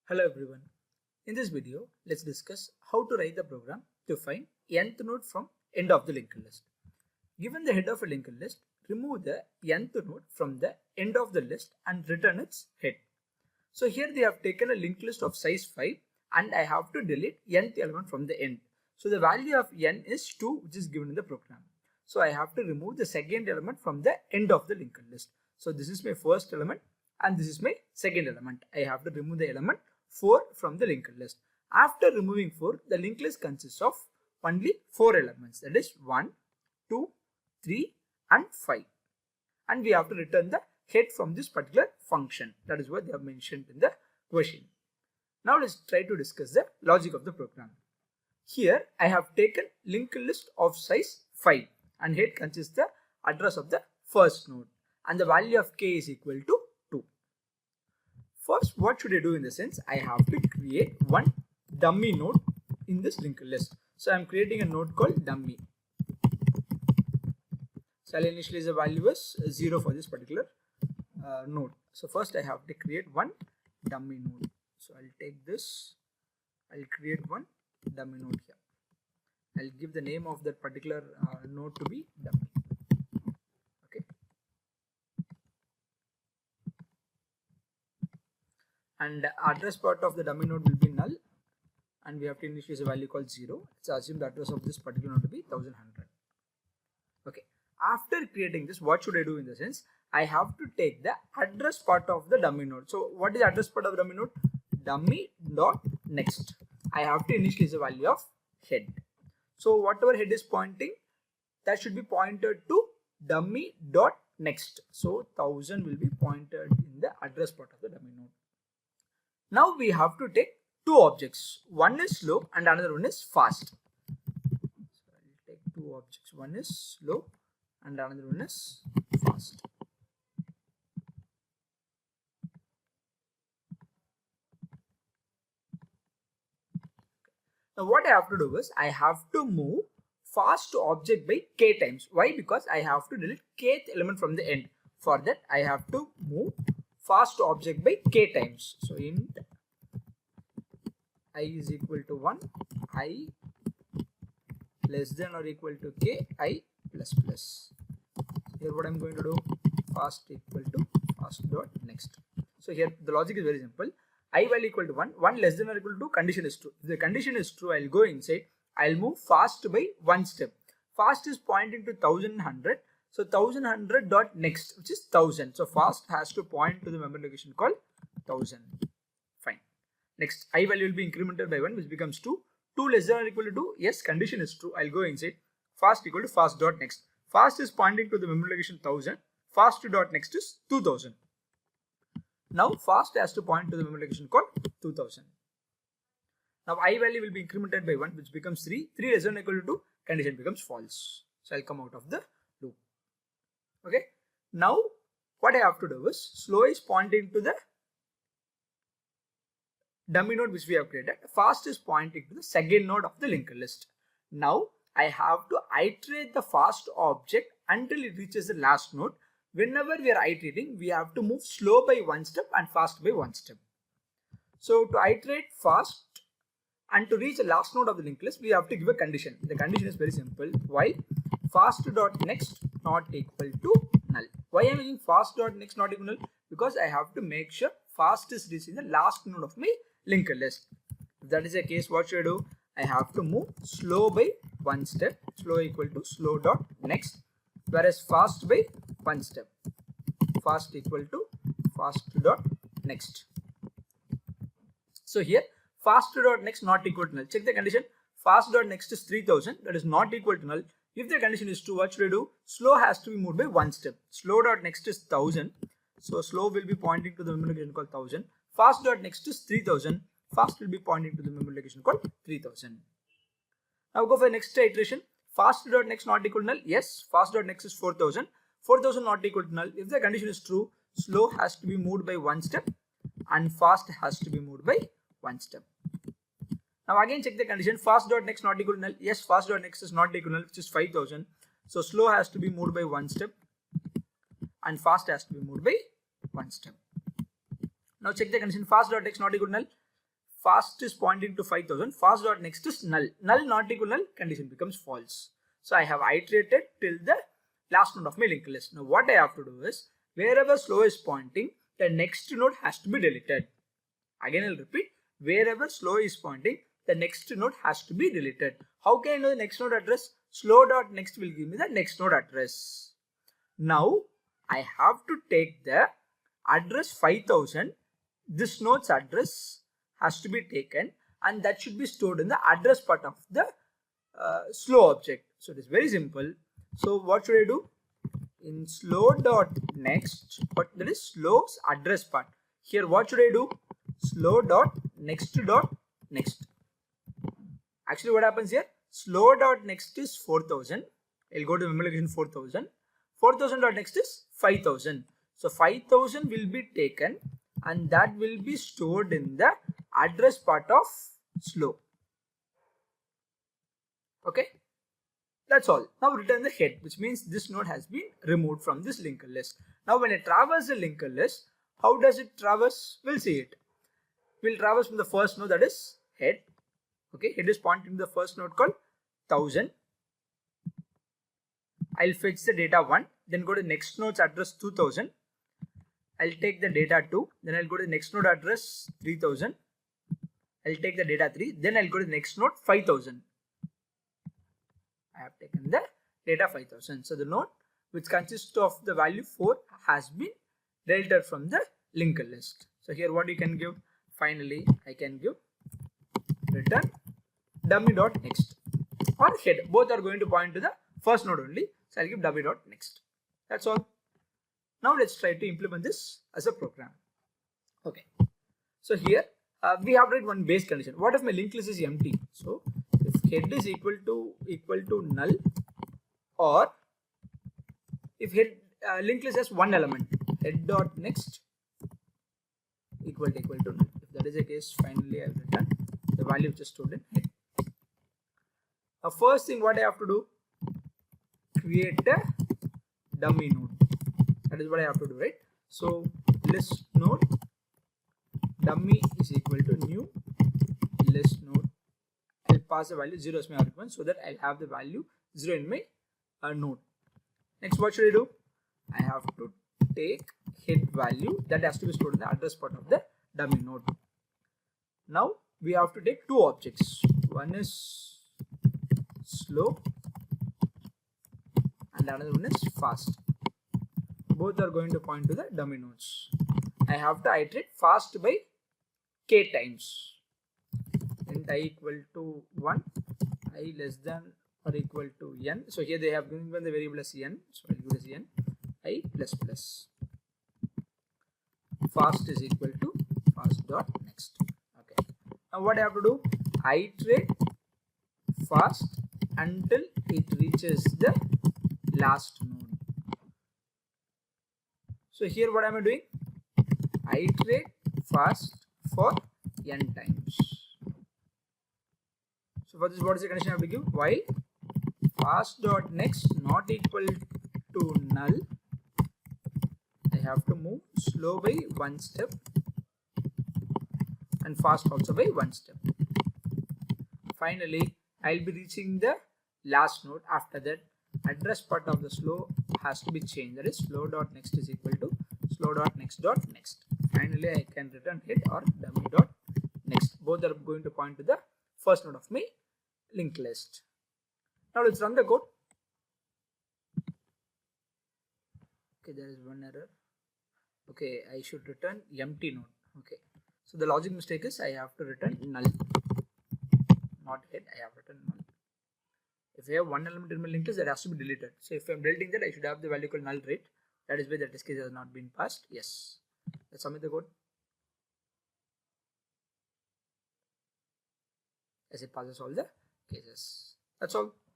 Hello everyone. In this video, let's discuss how to write the program to find nth node from end of the linked list. Given the head of a linked list, remove the nth node from the end of the list and return its head. So here they have taken a linked list of size 5 and I have to delete nth element from the end. So the value of n is 2, which is given in the program. So I have to remove the second element from the end of the linked list. So this is my first element and this is my second element. I have to remove the element 4 from the linked list. After removing 4, the linked list consists of only 4 elements, that is 1, 2, 3 and 5. And we have to return the head from this particular function. That is what they have mentioned in the question. Now let's try to discuss the logic of the program. Here I have taken linked list of size 5 and head consists the address of the first node and the value of k is equal to 2. First, what should I do in the sense? I have to create one dummy node in this linked list. So I am creating a node called dummy. So I'll initialize the value as 0 for this particular node. So first I have to create one dummy node. So I'll take this, I'll create one dummy node here. I'll give the name of that particular node to be dummy. Okay. And the address part of the dummy node will be null and we have to initialize a value called 0. So assume the address of this particular node to be 1100. Okay. After creating this, what should I do in the sense? I have to take the address part of the dummy node. So what is the address part of the dummy node? Dummy.next. I have to initialize the value of head. So whatever head is pointing, that should be pointed to dummy.next. So 1000 will be pointed in the address part of the dummy node. Now we have to take two objects. One is slow and another one is fast. So I'll take two objects. One is slow and another one is fast. Now what I have to do is I have to move fast object by k times. Why? Because I have to delete kth element from the end. For that I have to move fast object by k times. So int I is equal to 1, I less than or equal to k, I plus plus. Here what I am going to do, fast equal to fast dot next. So here the logic is very simple. I value equal to 1, 1 less than or equal to 2, condition is true. If the condition is true, I'll go inside, I'll move fast by one step. Fast is pointing to 1100, so 1100 dot next, which is 1000. So fast has to point to the memory location called 1000. Fine. Next, I value will be incremented by 1, which becomes 2. 2 less than or equal to 2, yes, condition is true. I'll go inside, fast equal to fast dot next. Fast is pointing to the memory location 1000, fast dot next is 2000. Now fast has to point to the memory location called 2000. Now I value will be incremented by 1, which becomes 3. 3 less than or equal to 2, condition becomes false. So I'll come out of the loop. Okay. Now what I have to do is slow is pointing to the dummy node which we have created. Fast is pointing to the second node of the linked list. Now I have to iterate the fast object until it reaches the last node. Whenever we are iterating, we have to move slow by one step and fast by one step. So to iterate fast and to reach the last node of the linked list, we have to give a condition. The condition is very simple. While fast.next not equal to null. Why I am using fast.next not equal to null? Because I have to make sure fast is reaching the last node of my linked list. If that is the case, what should I do? I have to move slow by one step. Slow equal to slow.next. Whereas fast by one step. Fast equal to fast dot next. So here fast dot next not equal to null. Check the condition. Fast dot next is 3000. That is not equal to null. If the condition is true, what should I do? Slow has to be moved by one step. Slow dot next is 1000. So slow will be pointing to the memory location called 1000. Fast dot next is 3000. Fast will be pointing to the memory location called 3000. Now go for the next iteration. Fast dot next not equal to null. Yes, fast dot next is 4000. 4000 not equal to null. If the condition is true, slow has to be moved by one step and fast has to be moved by one step. Now again check the condition. Fast dot next not equal to null. Yes, fast dot next is not equal to null, which is 5000. So slow has to be moved by one step and fast has to be moved by one step. Now check the condition. Fast dot x not equal to null. fast is pointing to 5000, fast dot next is null. Null not equal null, condition becomes false. So I have iterated till the last node of my linked list. Now what I have to do is, wherever slow is pointing, the next node has to be deleted. Again I'll repeat, wherever slow is pointing, the next node has to be deleted. How can I know the next node address? Slow dot next will give me the next node address. Now I have to take the address 5000. This node's address has to be taken, and that should be stored in the address part of the slow object. So it is very simple. So what should I do? In slow dot next, but that is slow's address part. Here what should I do? Slow dot next. Actually what happens here? Slow dot next is 4000. I'll go to memory location 4000. 4000 dot next is 5000. So 5000 will be taken and that will be stored in the address part of slow. Okay, that's all. Now return the head, which means this node has been removed from this linked list. Now when it traverses the linked list, how does it traverse? We'll see it. We'll traverse from the first node, that is head. Okay, head is pointing to the first node called 1000. I'll fetch the data 1, then go to the next node's address 2000. I'll take the data 2, then I'll go to the next node address 3000. I'll take the data 3, then I'll go to the next node 5000. I have taken the data 5000. So the node which consists of the value 4 has been deleted from the linked list. So here what you can give? Finally, I can give return dummy.next or head. Both are going to point to the first node only. So I'll give dummy.next. That's all. Now let's try to implement this as a program. Okay. So here we have to write one base condition. What if my linked list is empty? So if head is equal to null, or if head linked list has one element, head dot next equal to null. If that is the case, finally I will return the value which is stored in head. Now first thing what I have to do, create a dummy node. That is what I have to do, right? So list node dummy is equal to new list node. I'll pass the value 0 as my argument so that I'll have the value 0 in my node. Next, what should I do? I have to take head value that has to be stored in the address part of the dummy node. Now we have to take two objects. One is slow and another one is fast. Both are going to point to the dummy nodes. I have to iterate fast by k times. Int I equal to 1, I less than or equal to n. So here they have given the variable as n. So I'll give this n I plus plus. Fast is equal to fast dot next. Okay. Now what I have to do? Iterate fast until it reaches the last node. So here what am I doing? Iterate fast for n times. So for this, what is the condition I have to give? While fast dot next not equal to null, I have to move slow by one step and fast also by one step. Finally, I'll be reaching the last node. After that, address part of the slow has to be changed. That is slow dot next is equal to slow dot next dot next. Finally, I can return head or dummy dot next. Both are going to point to the first node of my linked list. Now let's run the code. Okay, there is one error. Okay, I should return empty node. Okay, so the logic mistake is I have to return null, not head. I have written null. If I have one element in my linked list, that has to be deleted. So if I'm deleting that, I should have the value called null, right? That is why the test case has not been passed. Yes. Let's submit the code. As it passes all the cases. That's all.